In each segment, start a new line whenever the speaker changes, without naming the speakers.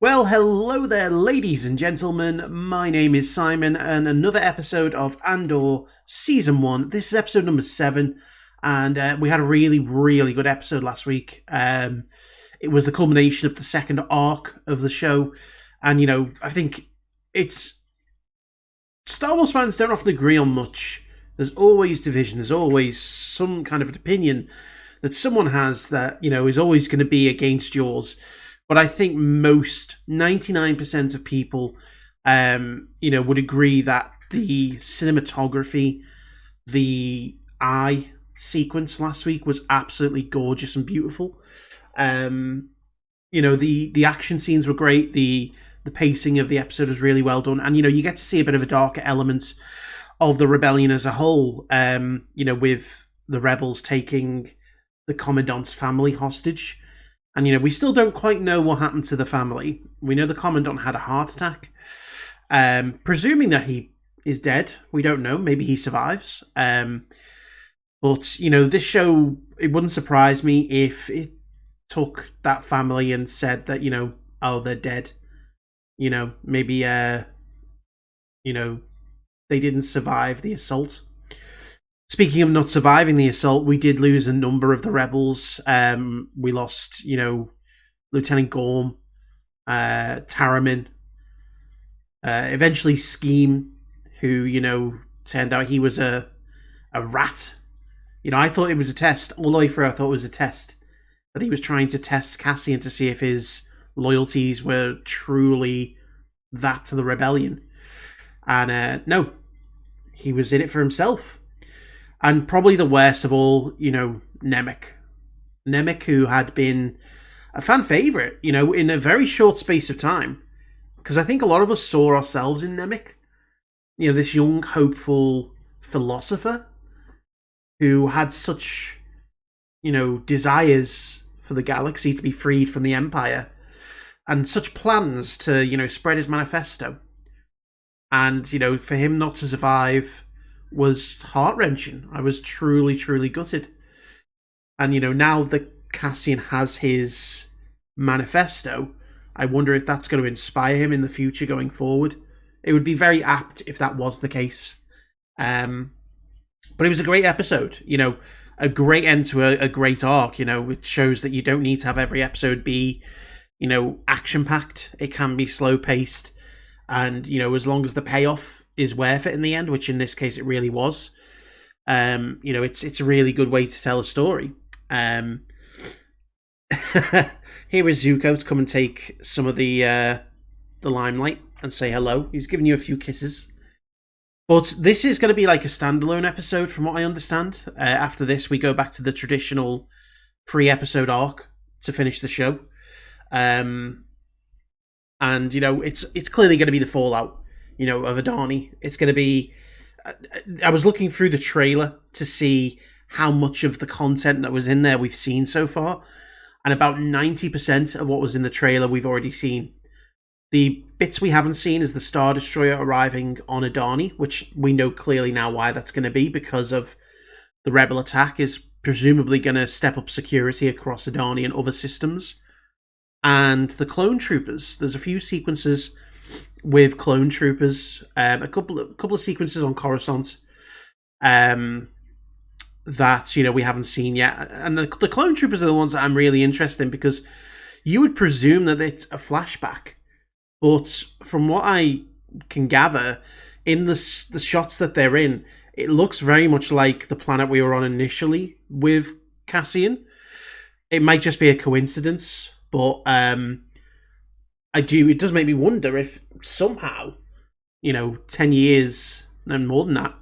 Well, hello there, ladies and gentlemen. My name is Simon, and another episode of Andor Season 1. This is episode number 7, and we had a really, really good episode last week. It was the culmination of the second arc of the show, and, I think it's... Star Wars fans don't often agree on much. There's always division, there's always some kind of an opinion that someone has that, is always going to be against yours. But I think most, 99% of people, would agree that the cinematography, the eye sequence last week was absolutely gorgeous and beautiful. The action scenes were great. The pacing of the episode was really well done. And, you get to see a bit of a darker element of the rebellion as a whole, with the rebels taking the Commandant's family hostage. And, we still don't quite know what happened to the family. We know the Commandant had a heart attack. Presuming that he is dead. We don't know. Maybe he survives. But, this show, it wouldn't surprise me if it took that family and said that, oh, they're dead. Maybe, they didn't survive the assault. Speaking of not surviving the assault, we did lose a number of the rebels. We lost, Lieutenant Gorm, Taramin, eventually Scheme, who, turned out he was a rat. I thought it was a test. All the way through, I thought it was a test. That he was trying to test Cassian to see if his loyalties were truly that to the rebellion. And no, he was in it for himself. And probably the worst of all, Nemec. Nemec, who had been a fan favourite, in a very short space of time. Because I think a lot of us saw ourselves in Nemec. This young, hopeful philosopher who had such, desires for the galaxy to be freed from the Empire. And such plans to, spread his manifesto. And, for him not to survive was heart-wrenching. I was truly, truly gutted. And, now that Cassian has his manifesto, I wonder if that's going to inspire him in the future going forward. It would be very apt if that was the case. But it was a great episode, a great end to a great arc, it shows that you don't need to have every episode be, action-packed. It can be slow-paced. And, as long as the payoff is worth it in the end, which in this case it really was. It's a really good way to tell a story. Here is Zuko to come and take some of the limelight and say hello. He's giving you a few kisses. But this is going to be like a standalone episode from what I understand. After this, we go back to the traditional 3-episode arc to finish the show. And, it's clearly going to be the fallout of Aldani. It's going to be... I was looking through the trailer to see how much of the content that was in there we've seen so far, and about 90% of what was in the trailer we've already seen. The bits we haven't seen is the Star Destroyer arriving on Aldani, which we know clearly now why that's going to be, because of the Rebel attack is presumably going to step up security across Aldani and other systems. And the clone troopers. There's a few sequences with clone troopers, a couple of sequences on Coruscant that we haven't seen yet, and the clone troopers are the ones that I'm really interested in, because you would presume that it's a flashback, but from what I can gather, in the shots that they're in, it looks very much like the planet we were on initially with Cassian. It might just be a coincidence, but it does make me wonder if somehow, 10 years, and more than that,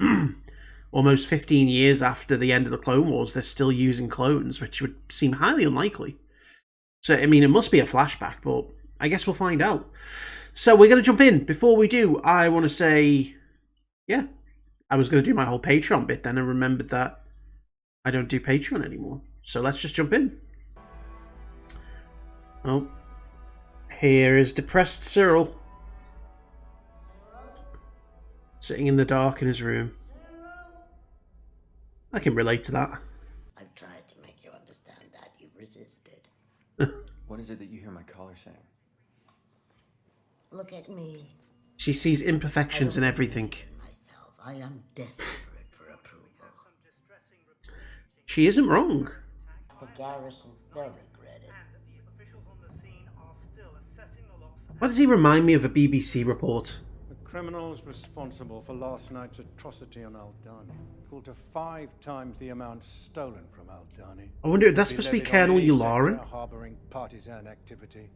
almost 15 years after the end of the Clone Wars, they're still using clones, which would seem highly unlikely. So, it must be a flashback, but I guess we'll find out. So, we're going to jump in. Before we do, I want to say, yeah, I was going to do my whole Patreon bit then and remembered that I don't do Patreon anymore. So, let's just jump in. Oh. Here is depressed Cyril, sitting in the dark in his room. I can relate to that.
I've tried to make you understand that. You've resisted.
What is it that you hear my caller saying?
Look at me.
She sees imperfections in everything.
Myself, I am desperate for approval.
She isn't wrong.
The garrison, they'll regret it.
Why does he remind me of a BBC report?
The criminals responsible for last night's atrocity on Aldani equal to 5 times the amount stolen from Aldani.
I wonder if that's supposed to be Colonel Yularen.
Harboring partisan activity.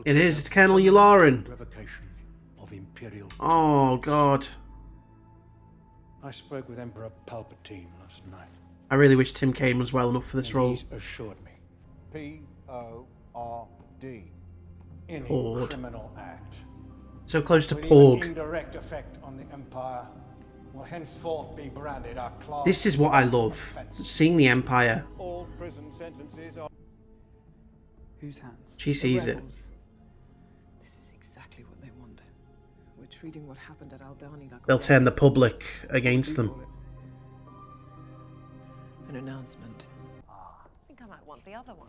It is. It's Colonel Yularen.
Revocation of Imperial.
Oh God.
I spoke with Emperor Palpatine last night.
I really wish Tim Kaine was well enough for this role.
He's assured me. P-O-R-D. Any
Pord.
criminal act.
So close to
with
Porg.
even indirect effect on the Empire will henceforth be branded our class.
This is what I love. Seeing the Empire.
All prison sentences are...
Whose hands?
She sees it.
This is exactly what they want. We're treating what happened at Aldani like
They'll turn the public against them.
An announcement.
I think I might want the other one.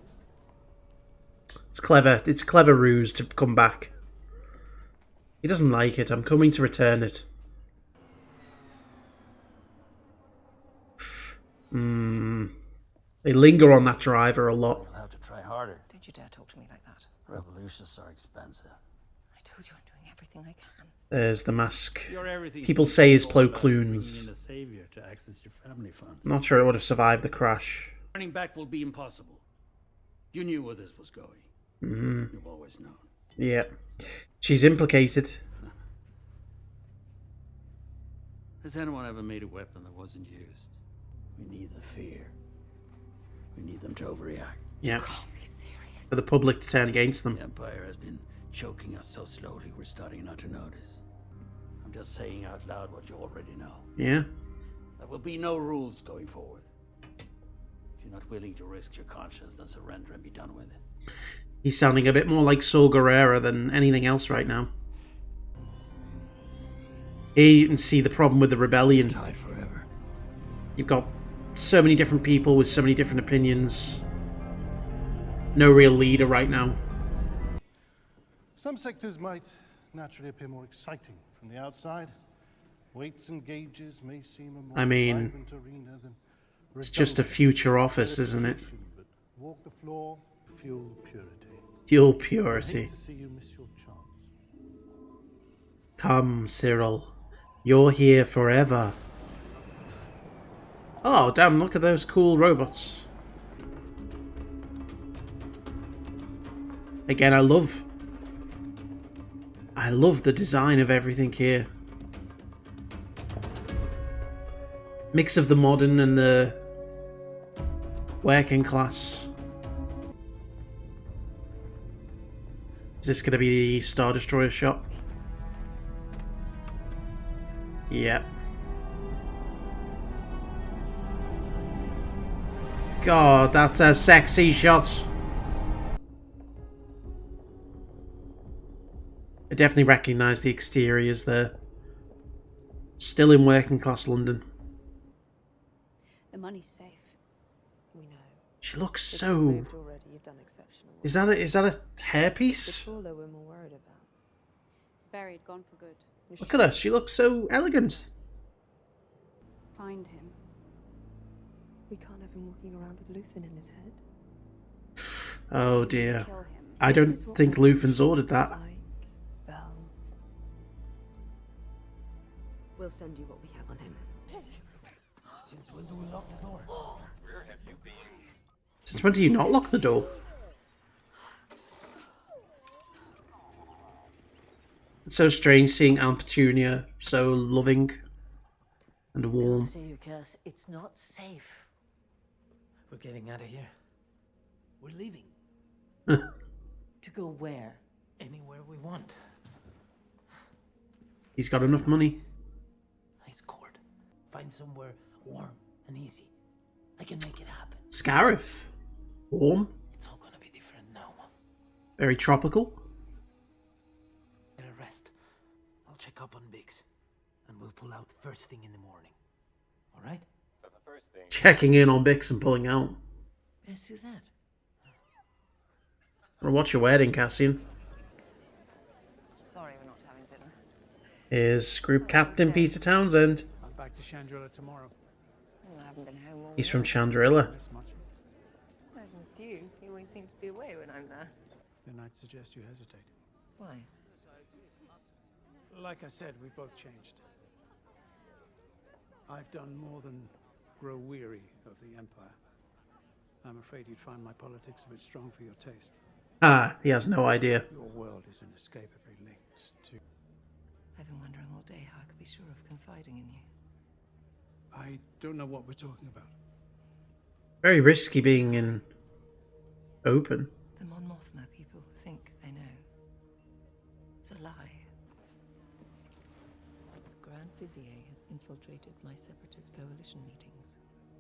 It's clever. It's a clever ruse to come back. He doesn't like it. I'm coming to return it. They linger on that driver a lot.
You'll have to try harder.
Don't you dare talk to me like that.
Revolutions are expensive.
I told you I'm doing everything I can.
There's the mask. People say his Plo Koons. Not sure it would have survived the crash.
Turning back will be impossible. You knew where this was going. You've always known.
Yeah. She's implicated.
Has anyone ever made a weapon that wasn't used? We need the fear. We need them to overreact.
Yeah.
Can't be serious.
For the public to turn against them.
The Empire has been choking us so slowly we're starting not to notice. I'm just saying out loud what you already know.
Yeah.
There will be no rules going forward. If you're not willing to risk your conscience, then surrender and be done with it.
He's sounding a bit more like Saw Gerrera than anything else right now. Here you can see the problem with the rebellion.
Tied forever.
You've got so many different people with so many different opinions. No real leader right now.
Some sectors might naturally appear more exciting from the outside. Weights and gauges may seem a more vibrant arena than
it's just a future office, isn't it?
But walk the floor, fuel purity.
Fuel
I
purity.
hate to see you miss your chance.
Come, Cyril. You're here forever. Oh, damn, look at those cool robots. Again, I love the design of everything here. Mix of the modern and the working class. Is this going to be the Star Destroyer shot? Yep. God, that's a sexy shot. I definitely recognise the exteriors there. Still in working class London.
The money's safe.
We know.
She looks
If
so...
you've moved already, you've done exceptional work.
Is that a
The
hairpiece?
trawler we're more worried about.
It's buried, gone for good.
Look at her, she looks so elegant.
Find him.
We can't have him walking around with Luthen in his head.
Oh dear.
Kill him.
I
This
don't
is what
think
revolution
Luthen's ordered that.
looks like, Belle. We'll send you what we have on him.
Since when do we lock the door?
Since when do you not lock the door? It's so strange seeing Aunt Petunia so loving and warm.
Say you, Cass, it's not safe.
We're getting out of here. We're leaving.
To go where?
Anywhere we want.
He's got enough money.
Ice court. Find somewhere warm and easy. I can make it happen.
Scarif. Warm.
It's all gonna be different now.
Very tropical.
Get a rest. I'll check up on Biggs. And we'll pull out first thing in the morning. Alright?
Checking in on Bix and pulling out.
Let's do that.
Well, what's your wedding, Cassian? is Group Captain Peter Townsend.
I'm back to Chandrilla tomorrow.
Well, I haven't been home all
He's from
week.
Chandrilla.
Miss much.
Heavens to you. You always seem to be away when I'm there.
Then I'd suggest you hesitate.
Why?
Like I said, we've both changed. I've done more than grow weary of the Empire. I'm afraid you'd find my politics a bit strong for your taste.
Ah, he has no idea.
Your world is inescapably linked to...
I've been wondering all day how I could be sure of confiding in you.
I don't know what we're talking about.
Very risky being in open.
The Mon Mothma people think they know. It's a lie. Grand Vizier has infiltrated my separatist coalition meetings.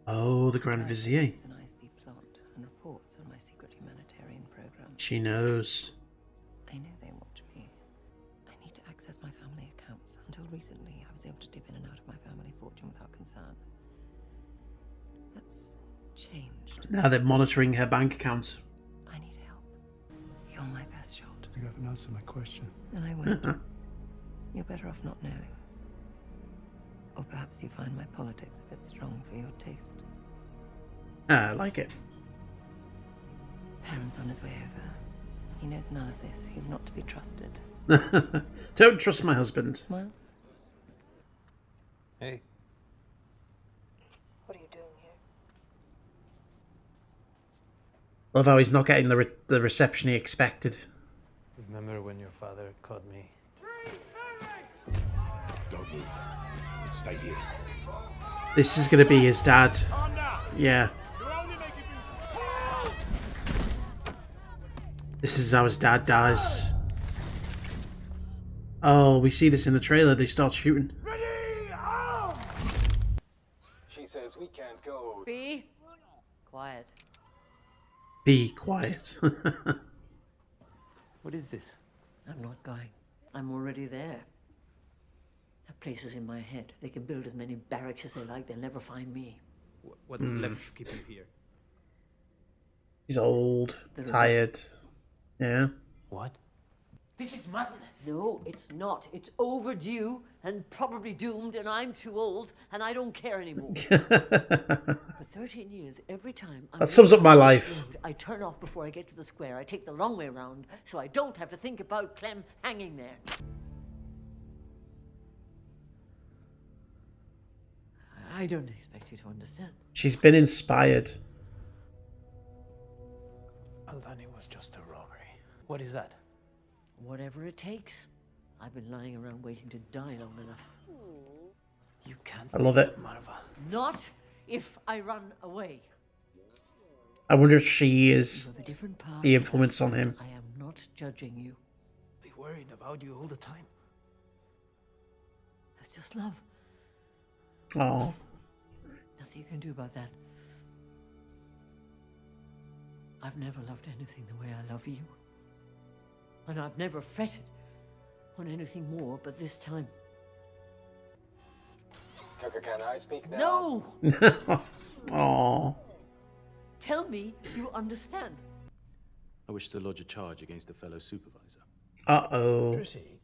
Oh, the Grand Vizier.
It's an ISB plot and reports on my secret humanitarian program.
She knows.
I know they watch me. I need to access my family accounts. Until recently, I was able to dip in and out of my family fortune without concern. That's changed.
Now they're monitoring her bank account.
I need help. You're my best shot.
You haven't answered my question.
And I won't. You're better off not knowing. Or perhaps you find my politics a bit strong for your taste.
Ah, I like it.
Perrin's on his way over. He knows none of this. He's not to be trusted.
Don't trust my husband.
Smile.
Hey.
What are you doing here?
Love how he's not getting the reception he expected.
Remember when your father caught me?
Don't move. Stay here.
This is going to be his dad. Yeah. This is how his dad dies. Oh, we see this in the trailer. They start shooting.
She says we can't go.
Be quiet.
Be quiet.
What is this?
I'm not going. I'm already there. That place is in my head. They can build as many barracks as they like. They'll never find me.
What's left to keep you here?
He's old, tired. Yeah.
What?
This is madness. No, it's not. It's overdue and probably doomed, and I'm too old, and I don't care anymore. For 13 years, every time I'm
That sums up my life.
I turn off before I get to the square. I take the long way around, so I don't have to think about Clem hanging there. I don't expect you to understand.
She's been inspired.
Aldani was just a robbery. What is that?
Whatever it takes. I've been lying around waiting to die long enough.
You can't.
I love it.
Marva.
Not if I run away.
I wonder if she is
You have a different path.
the influence on him.
I am not judging you.
Be worried about you all the time.
That's just love.
Oh.
Nothing you can do about that. I've never loved anything the way I love you. And I've never fretted on anything more, but this time.
Can I speak now?
No!
Oh.
Tell me you understand.
I wish to lodge a charge against a fellow supervisor.
Uh-oh.
Proceed.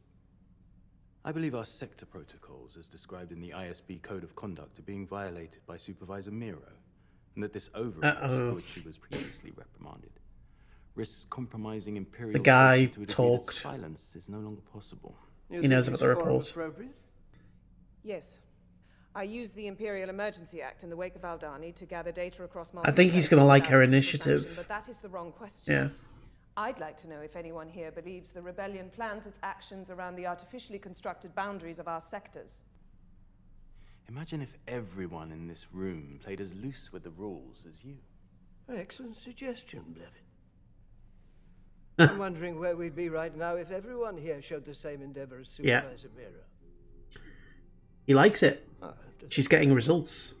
I believe our sector protocols, as described in the ISB Code of Conduct, are being violated by Supervisor Miro, and that this overreach, for which she was previously reprimanded, risks compromising Imperial
The guy
safety to a degree that
talked.
silence is no longer possible.
He knows about the report.
Yes. I used the Imperial Emergency Act in the wake of Aldani to gather data across
I think he's going to like her
sanction,
initiative.
but that is the wrong question.
Yeah.
I'd like to know if anyone here believes the rebellion plans its actions around the artificially constructed boundaries of our sectors.
Imagine if everyone in this room played as loose with the rules as you.
Excellent suggestion, Blevin. I'm wondering where we'd be right now if everyone here showed the same endeavor as
Yeah.
Supervisor Miro.
He likes it. She's getting results.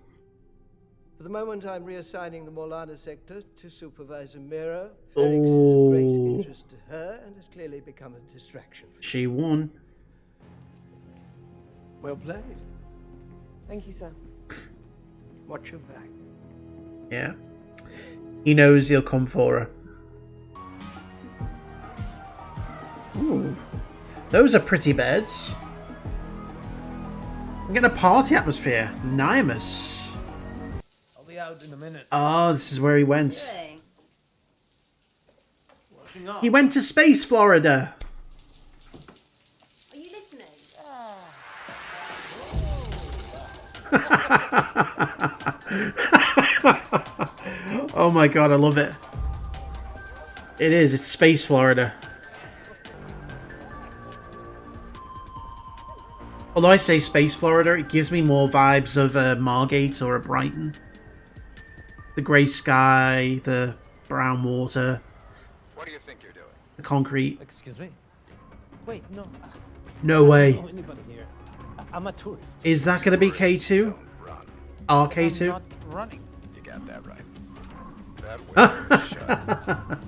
For the moment, I'm reassigning the Morlana sector to Supervisor Miro. Felix is of great interest to her and has clearly become a distraction.
She won.
Well played.
Thank you, sir.
Watch your back.
Yeah. He knows he'll come for her. Ooh. Those are pretty beds. I'm getting a party atmosphere. Nimus.
I'll be out in a minute.
Oh, this is where he went.
Really?
He went to space, Florida.
Are you listening?
Oh my god, I love it. It is. It's space Florida. Although I say space Florida, it gives me more vibes of a Margate or a Brighton. The grey sky, the brown water.
What do you think you're doing?
The concrete.
Excuse me? Wait, no.
No way.
I don't know anybody here. I'm a tourist.
Is that going to be K2? RK2?
I'm not running.
You got that right. That way shut.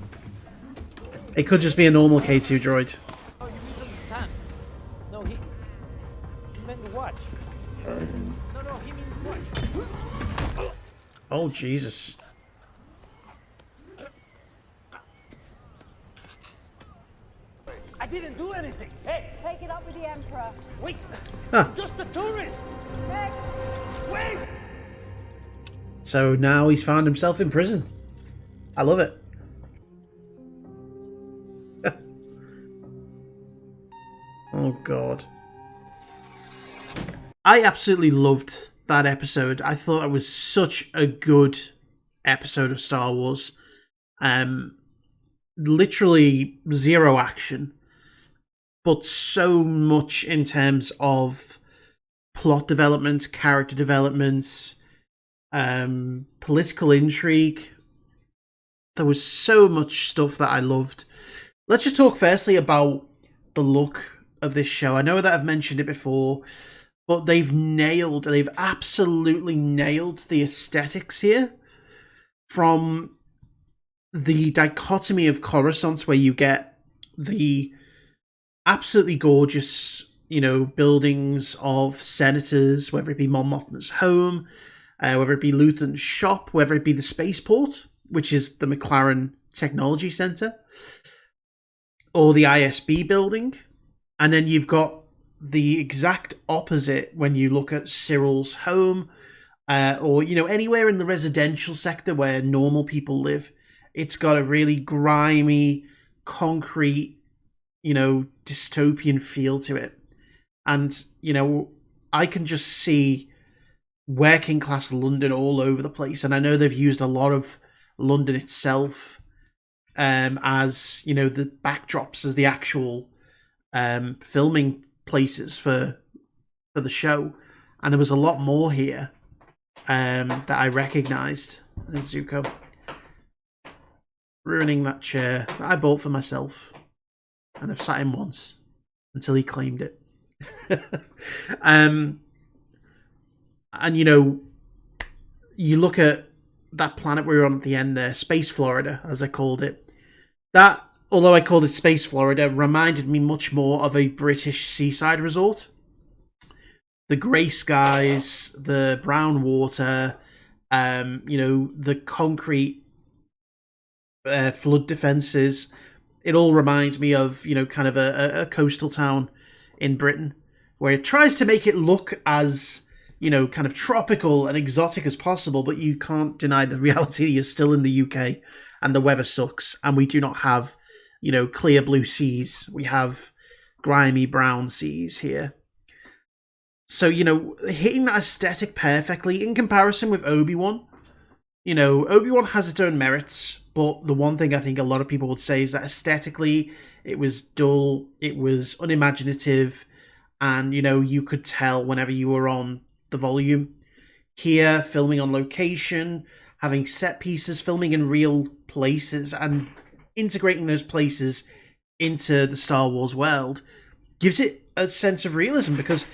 It could just be a normal K2 droid.
Oh, you misunderstand. No, he meant watch. No, he means watch.
Oh, Jesus.
I didn't do anything. Hey!
Take it up with the Emperor.
Wait!
Huh.
I'm just a tourist!
Next.
Wait!
So now he's found himself in prison. I love it. Oh, God. I absolutely loved that episode. I thought it was such a good episode of Star Wars. Literally zero action, but so much in terms of plot development, character development, political intrigue. There was so much stuff that I loved. Let's just talk firstly about the look of this show. I know that I've mentioned it before, but they've absolutely nailed the aesthetics here. From the dichotomy of Coruscant, where you get the absolutely gorgeous, buildings of senators, whether it be Mon Mothma's home, whether it be Luthen's shop, whether it be the spaceport, which is the McLaren Technology Center, or the ISB building. And then you've got the exact opposite when you look at Cyril's home, or, anywhere in the residential sector where normal people live. It's got a really grimy, concrete, dystopian feel to it. And, I can just see working class London all over the place. And I know they've used a lot of London itself as, the backdrops, as the actual filming places for the show. And there was a lot more here that I recognised. There's Zuko. Ruining that chair that I bought for myself. And I've sat in once until he claimed it. And you look at that planet we were on at the end there, Space Florida, as I called it. That, although I called it Space Florida, reminded me much more of a British seaside resort. The grey skies, the brown water, the concrete flood defences. It all reminds me of, kind of a coastal town in Britain, where it tries to make it look as, kind of tropical and exotic as possible, but you can't deny the reality you're still in the UK and the weather sucks, and we do not have, clear blue seas. We have grimy brown seas here. So, hitting that aesthetic perfectly in comparison with Obi-Wan. Obi-Wan has its own merits, but the one thing I think a lot of people would say is that aesthetically it was dull, it was unimaginative, and, you could tell whenever you were on the volume. Here, filming on location, having set pieces, filming in real places, and integrating those places into the Star Wars world gives it a sense of realism, because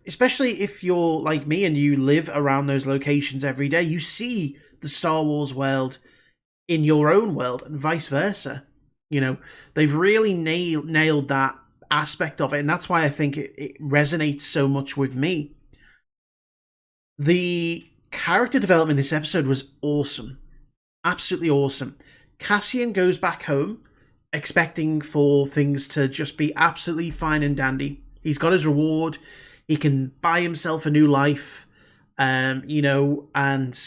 especially if you're like me and you live around those locations every day, you see the Star Wars world in your own world and vice versa. They've really nailed that aspect of it, and that's why I think it resonates so much with me. The character development in this episode was awesome. Absolutely awesome. Cassian goes back home expecting for things to just be absolutely fine and dandy. He's got his reward. He can buy himself a new life, you know, and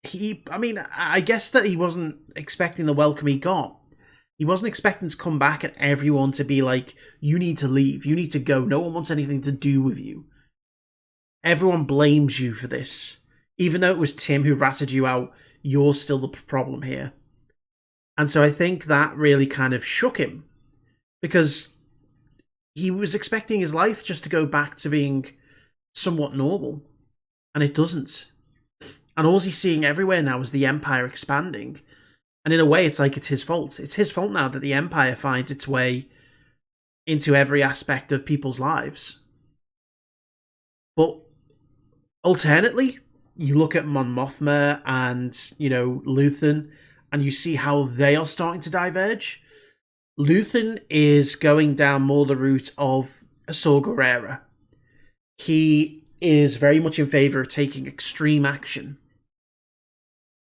I guess that he wasn't expecting the welcome he got. He wasn't expecting to come back and everyone to be like, you need to leave, you need to go, no one wants anything to do with you. Everyone blames you for this. Even though it was Tim who ratted you out, you're still the problem here. And so I think that really kind of shook him, because he was expecting his life just to go back to being somewhat normal, and it doesn't. And all he's seeing everywhere now is the Empire expanding. And in a way, it's like it's his fault. It's his fault now that the Empire finds its way into every aspect of people's lives. But alternately, you look at Mon Mothma and, you know, Luthen, and you see how they are starting to diverge. Luthen is going down more the route of a Saw Gerrera. He is very much in favour of taking extreme action.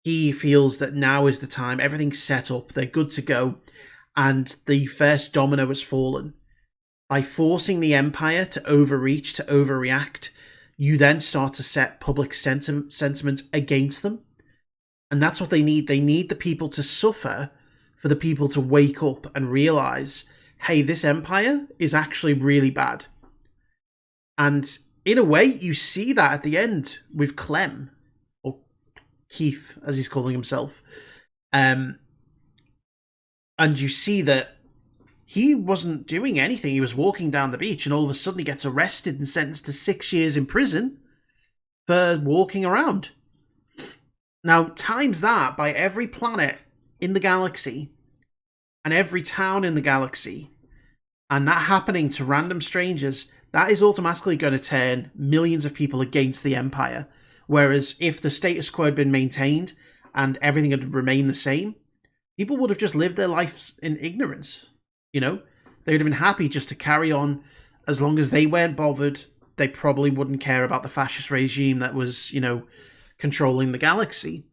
He feels that now is the time, everything's set up, they're good to go, and the first domino has fallen. By forcing the Empire to overreach, to overreact, you then start to set public sentiment against them. And that's what they need. They need the people to suffer for the people to wake up and realise, hey, this Empire is actually really bad. And in a way, you see that at the end with Clem, or Keith, as he's calling himself. And you see that he wasn't doing anything. He was walking down the beach and all of a sudden he gets arrested and sentenced to 6 years in prison for walking around. Now, times that by every planet in the galaxy and every town in the galaxy, and that happening to random strangers, that is automatically going to turn millions of people against the Empire. Whereas if the status quo had been maintained and everything had remained the same, people would have just lived their lives in ignorance. You know, they would have been happy just to carry on. As long as they weren't bothered, they probably wouldn't care about the fascist regime that was, you know, controlling the galaxy.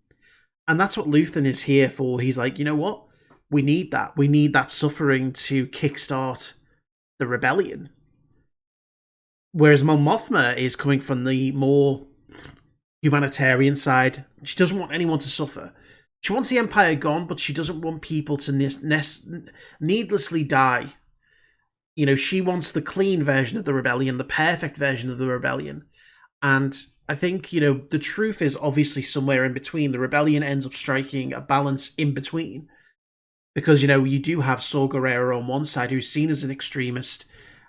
And that's what Luthen is here for. He's like, you know what? We need that. We need that suffering to kickstart the rebellion. Whereas Mon Mothma is coming from the more humanitarian side. She doesn't want anyone to suffer. She wants the Empire gone, but she doesn't want people to needlessly die. You know, she wants the clean version of the rebellion, the perfect version of the rebellion. And I think, you know, the truth is obviously somewhere in between. The rebellion ends up striking a balance in between. Because, you know, you do have Saw Gerrera on one side, who's seen as an extremist,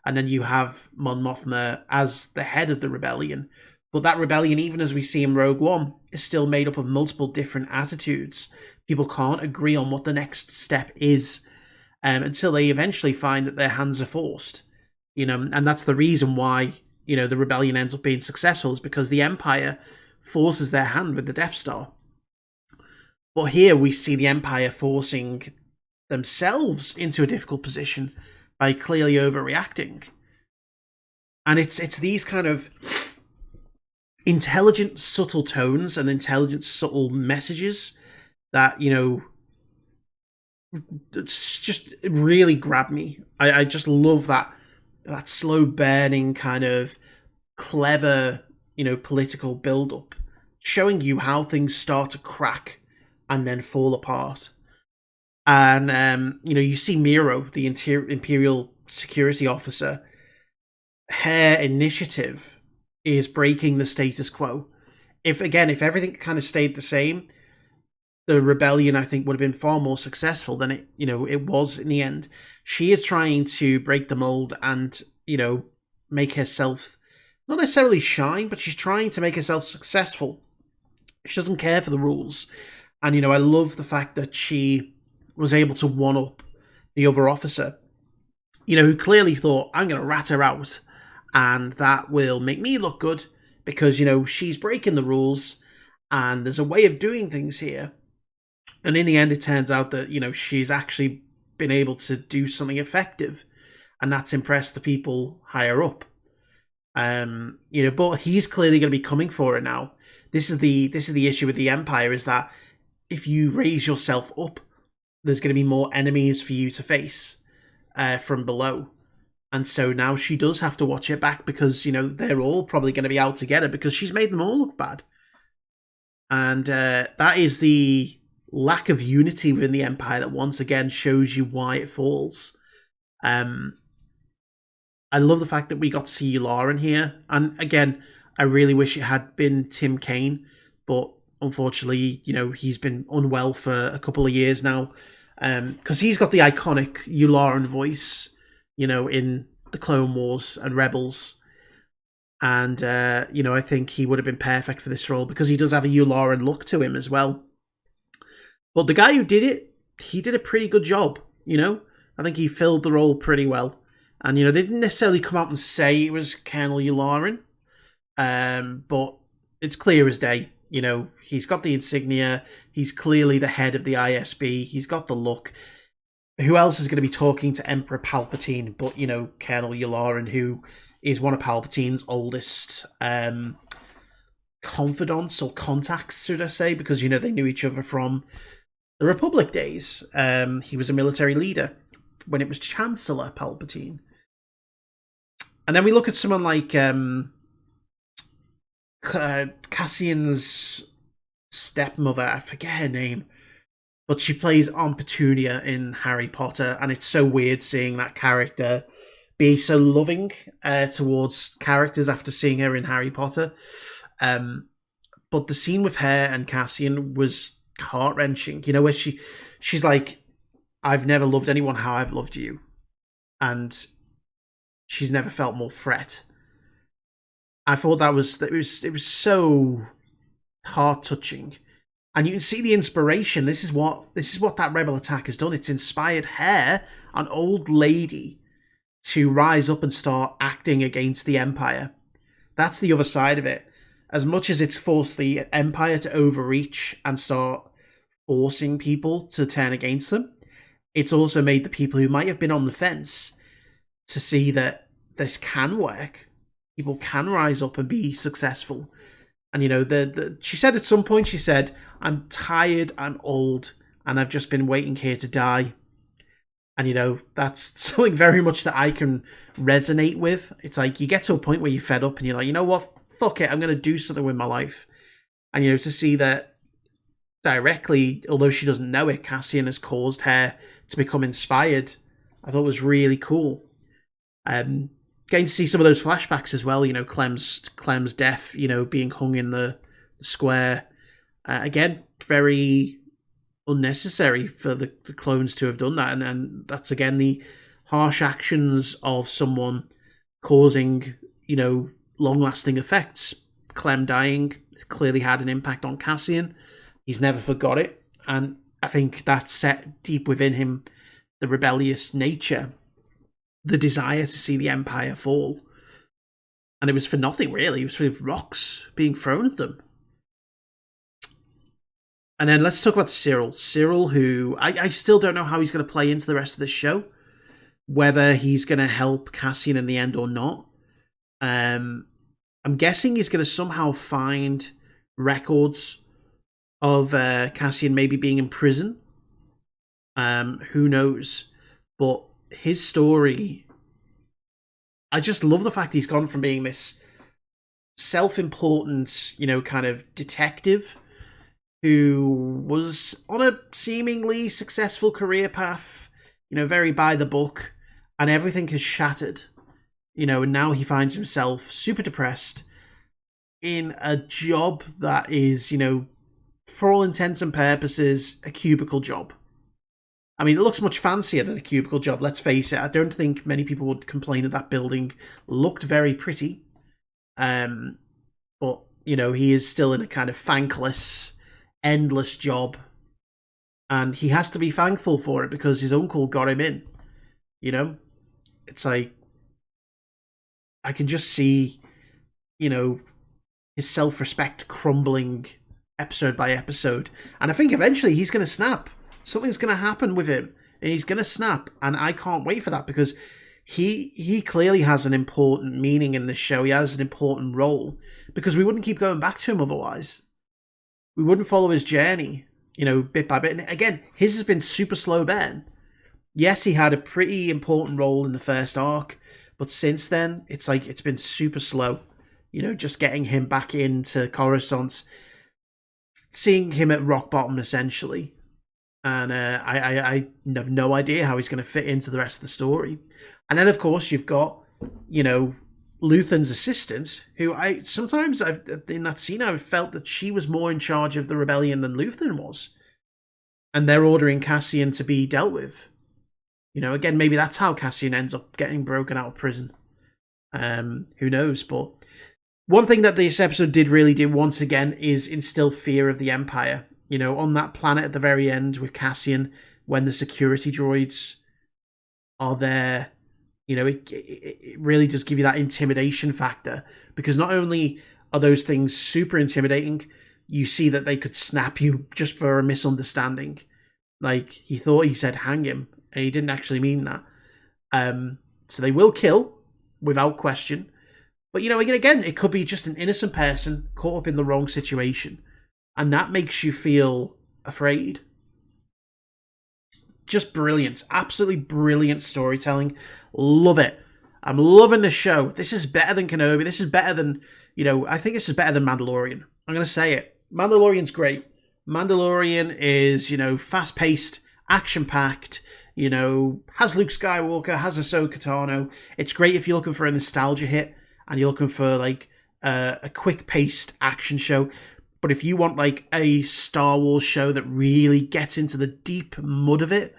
and then you have Mon Mothma as the head of the rebellion. But that rebellion, even as we see in Rogue One, is still made up of multiple different attitudes. People can't agree on what the next step is until they eventually find that their hands are forced. You know, and that's the reason why, you know, the rebellion ends up being successful, is because the Empire forces their hand with the Death Star. But here we see the Empire forcing themselves into a difficult position by clearly overreacting. And it's these kind of intelligent, subtle tones and intelligent, subtle messages that, you know, it's just really grabbed me. I just love that slow burning kind of clever, you know, political build-up, showing you how things start to crack and then fall apart. And, you know, you see Miro, the Imperial security officer, her initiative is breaking the status quo. If everything kind of stayed the same, the rebellion, I think, would have been far more successful than it was in the end. She is trying to break the mold and, you know, make herself not necessarily shine, but she's trying to make herself successful. She doesn't care for the rules. And, you know, I love the fact that she was able to one-up the other officer, you know, who clearly thought, I'm going to rat her out, and that will make me look good because, you know, she's breaking the rules and there's a way of doing things here. And in the end, it turns out that, you know, she's actually been able to do something effective, and that's impressed the people higher up. You know, but he's clearly going to be coming for her now. This is the issue with the Empire, is that if you raise yourself up, there's going to be more enemies for you to face from below. And so now she does have to watch it back because, you know, they're all probably going to be out together because she's made them all look bad. And that is the lack of unity within the Empire that once again shows you why it falls. I love the fact that we got to see Yularen here. And again, I really wish it had been Tim Kaine, but unfortunately, you know, he's been unwell for a couple of years now. Because he's got the iconic Yularen voice, you know, in the Clone Wars and Rebels. And, you know, I think he would have been perfect for this role because he does have a Yularen look to him as well. But the guy who did it, he did a pretty good job, you know. I think he filled the role pretty well. And, you know, they didn't necessarily come out and say it was Colonel Yularen. But it's clear as day. You know, he's got the insignia. He's clearly the head of the ISB. He's got the look. Who else is going to be talking to Emperor Palpatine but, you know, Colonel Yularen, who is one of Palpatine's oldest confidants or contacts, should I say, because, you know, they knew each other from the Republic days. He was a military leader when it was Chancellor Palpatine. And then we look at someone like Cassian's stepmother. I forget her name, but she plays Aunt Petunia in Harry Potter, and it's so weird seeing that character be so loving towards characters after seeing her in Harry Potter. But the scene with her and Cassian was heart-wrenching, you know, where she's like, I've never loved anyone how I've loved you. And she's never felt more fret. I thought it was so heart-touching. And you can see the inspiration. This is what that rebel attack has done. It's inspired her, an old lady, to rise up and start acting against the Empire. That's the other side of it. As much as it's forced the Empire to overreach and start forcing people to turn against them, it's also made the people who might have been on the fence to see that this can work. People can rise up and be successful. And, you know, she said at some point, she said, I'm tired, I'm old, and I've just been waiting here to die. And, you know, that's something very much that I can resonate with. It's like you get to a point where you're fed up and you're like, you know what, fuck it, I'm going to do something with my life. And, you know, to see that directly, although she doesn't know it, Cassian has caused her to become inspired, I thought was really cool. Getting to see some of those flashbacks as well, you know, Clem's death, you know, being hung in the square. Again, very unnecessary for the clones to have done that. And that's, again, the harsh actions of someone causing, you know, long-lasting effects. Clem dying clearly had an impact on Cassian. He's never forgot it. And I think that set deep within him the rebellious nature, the desire to see the Empire fall. And it was for nothing, really. It was for rocks being thrown at them. And then let's talk about Cyril. Cyril, who I still don't know how he's going to play into the rest of this show. Whether he's going to help Cassian in the end or not. I'm guessing he's going to somehow find records of Cassian maybe being in prison. Who knows? But his story, I just love the fact he's gone from being this self-important, you know, kind of detective who was on a seemingly successful career path, you know, very by the book, and everything has shattered, you know, and now he finds himself super depressed in a job that is, you know, for all intents and purposes, a cubicle job. I mean, it looks much fancier than a cubicle job, let's face it. I don't think many people would complain that building looked very pretty. But, you know, he is still in a kind of thankless, endless job. And he has to be thankful for it because his uncle got him in. You know? It's like, I can just see, you know, his self-respect crumbling episode by episode. And I think eventually he's going to snap. Something's going to happen with him, and he's going to snap, and I can't wait for that because he clearly has an important meaning in this show. He has an important role because we wouldn't keep going back to him otherwise. We wouldn't follow his journey, you know, bit by bit. And again, his has been super slow burn. Yes, he had a pretty important role in the first arc, But since then, it's like it's been super slow. You know, just getting him back into Coruscant, seeing him at rock bottom essentially, and I have no idea how he's going to fit into the rest of the story. And then of course you've got, you know, Luthen's assistant, who sometimes in that scene I've felt that she was more in charge of the rebellion than Luthen was, and they're ordering Cassian to be dealt with. You know, again, maybe that's how Cassian ends up getting broken out of prison. Who knows? But one thing that this episode did really do once again is instill fear of the Empire. You know, on that planet at the very end with Cassian, when the security droids are there, you know, it really does give you that intimidation factor. Because not only are those things super intimidating, you see that they could snap you just for a misunderstanding. Like, he thought he said hang him, and he didn't actually mean that. So they will kill, without question. But, you know, again, it could be just an innocent person caught up in the wrong situation. And that makes you feel afraid. Just brilliant. Absolutely brilliant storytelling. Love it. I'm loving this show. This is better than Kenobi. This is better than, you know, I think this is better than Mandalorian. I'm going to say it. Mandalorian's great. Mandalorian is, you know, fast-paced, action-packed, you know, has Luke Skywalker, has Ahsoka Tano. It's great if you're looking for a nostalgia hit and you're looking for, like, a quick-paced action show. But if you want, like, a Star Wars show that really gets into the deep mud of it,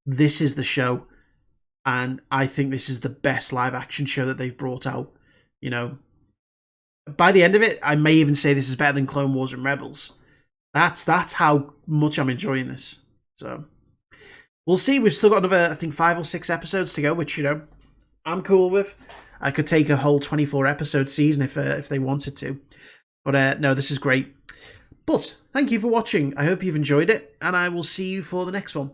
this is the show. And I think this is the best live-action show that they've brought out. You know, by the end of it, I may even say this is better than Clone Wars and Rebels. That's how much I'm enjoying this. So, we'll see. We've still got another, I think, 5 or 6 episodes to go, which, you know, I'm cool with. I could take a whole 24-episode season if they wanted to. But, no, this is great. But, thank you for watching. I hope you've enjoyed it, and I will see you for the next one.